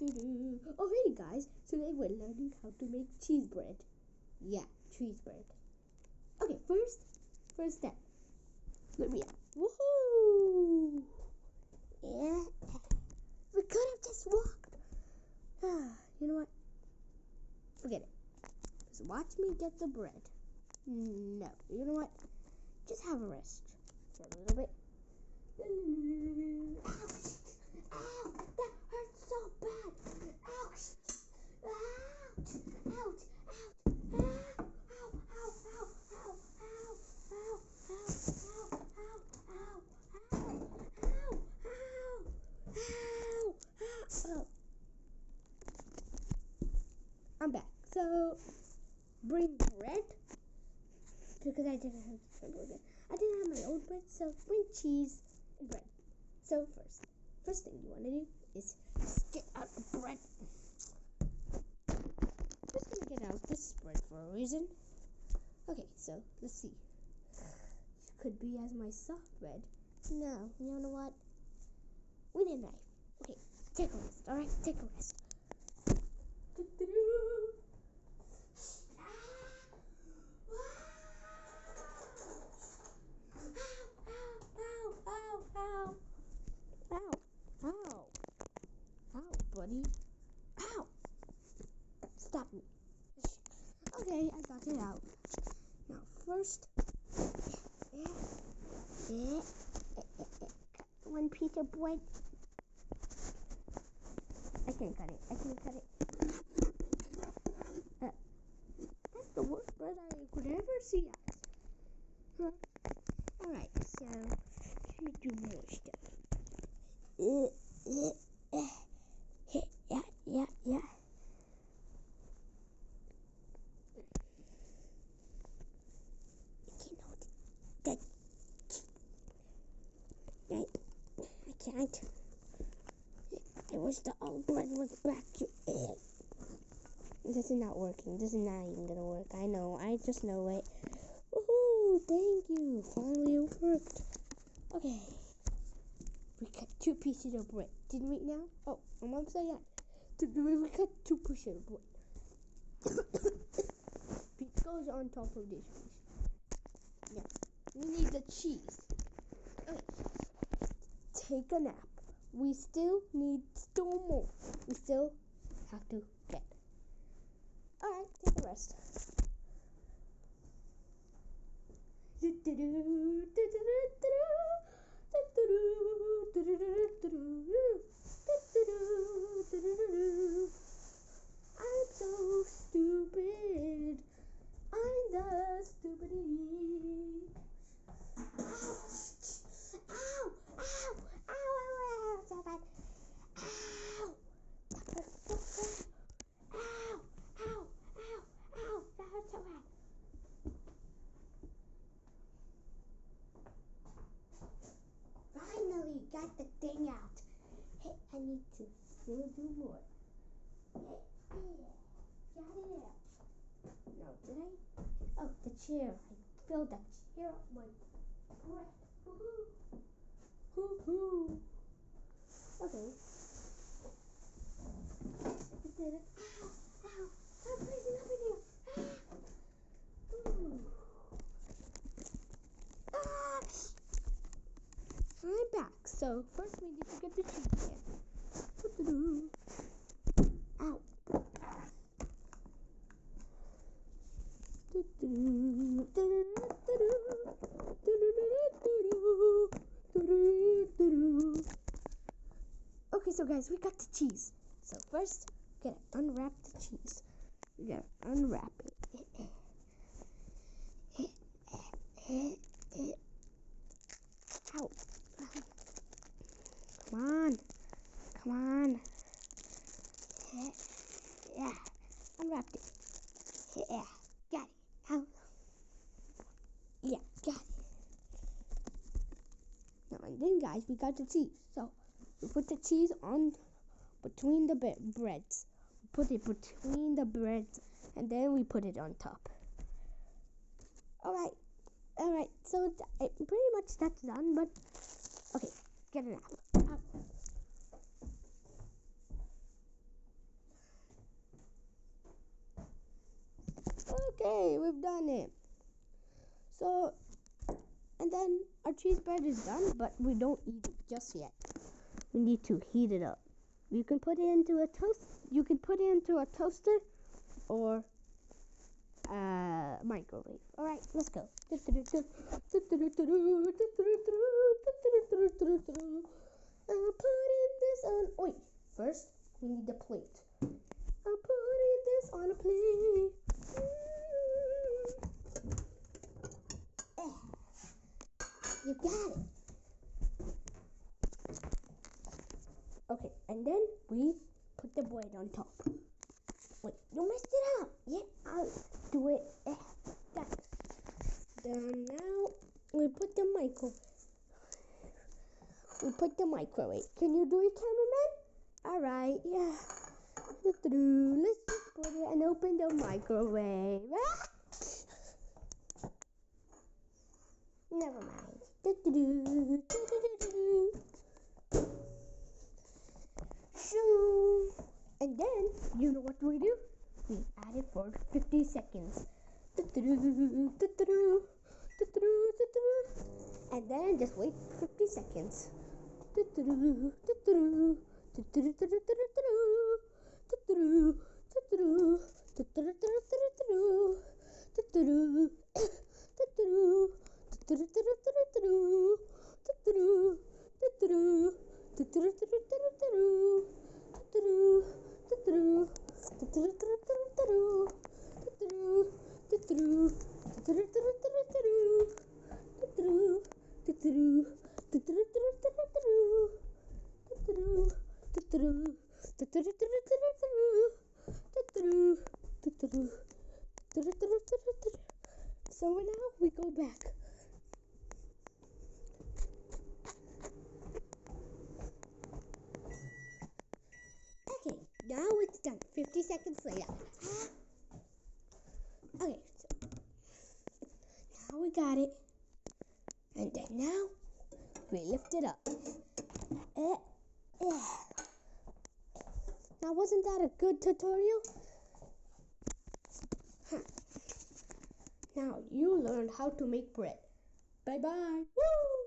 Oh, hey guys, today we're learning how to make cheese bread. Yeah, cheese bread. Okay, first step. Let me out. Woohoo! Yeah, we could have just walked. You know what? Forget it. Just watch me get the bread. No, you know what? Just have a rest for a little bit. Ow! That hurts so bad! Ouch! Ouch! Ouch! Ouch! Ow! Ow! Ow! Ow! Ow! Ow! Ow! Ow! Ow! Ow! Ow! I'm back. So, bring bread. Because I didn't have bread. I didn't have my own bread, so bring cheese and bread. So first thing you want to do is get out the bread. I'm just gonna get out this bread for a reason. Okay, so let's see. It could be as my soft bread. No, you know what? We need a knife. Okay, take a rest. All right, take a rest. Ow, buddy. Ow! Stop me. Okay, I got it out. Now, first, one piece of bread. I can't cut it. That's the worst bread I could ever see. Huh? Alright, so, let me do more stuff. Yeah. I can't. I wish the old bread was back. This is not working. This is not even gonna work. I know. I just know it. Woohoo! Thank you. Finally it worked. Okay. We cut 2 pieces of bread. Didn't we now? Oh, I'm upside down. We cut 2 pieces of bread. It goes on top of this piece. Yeah. We need the cheese. Okay. Take a nap. We still need more. We still have to get. Alright, take a rest. I'm so stupid. I'm the stupidity. Ow! So bad. Ow! That hurts so bad. Ow! That hurts so bad. Finally got the thing out. Hey, I need to still do more. Hey, got it out. No, did I? Oh, the chair. I filled that chair up with bread. Hoo-hoo. Okay. I did it. Ow. Stop freezing up in here. I'm back. So first we need to get the cheese in. Ow. Okay, so guys, we got the cheese. So first, we gotta unwrap the cheese. We gotta unwrap it. Ow. Come on. Yeah, unwrapped it. Yeah, got it. Ow. Yeah, got it. Now, and then, guys, we got the cheese. So, we put the cheese on between the breads. We put it between the breads, and then we put it on top. Alright, so pretty much that's done, but, okay, get it out. we've done it. So, and then our cheese bread is done, but we don't eat it just yet. We need to heat it up. You can put it into a toast. You can put it into a toaster or microwave. All right, let's go. I'm putting this on. Wait, first we need a plate. I'm putting this on a plate. You got it. Okay, and then we put the bread on top. Wait, you messed it up. Yeah, I'll do it. Then now we put the microwave. Can you do it, cameraman? All right, yeah. Let's just put it and open the microwave. Never mind. And then, you know what we do? We add it for 50 seconds. And then just wait 50 seconds. So now we go back. Okay, now it's done. 50 seconds later. Okay, so now we got it. And then now we lift it up. Now wasn't that a good tutorial? Now you learned how to make bread. Bye bye. Woo!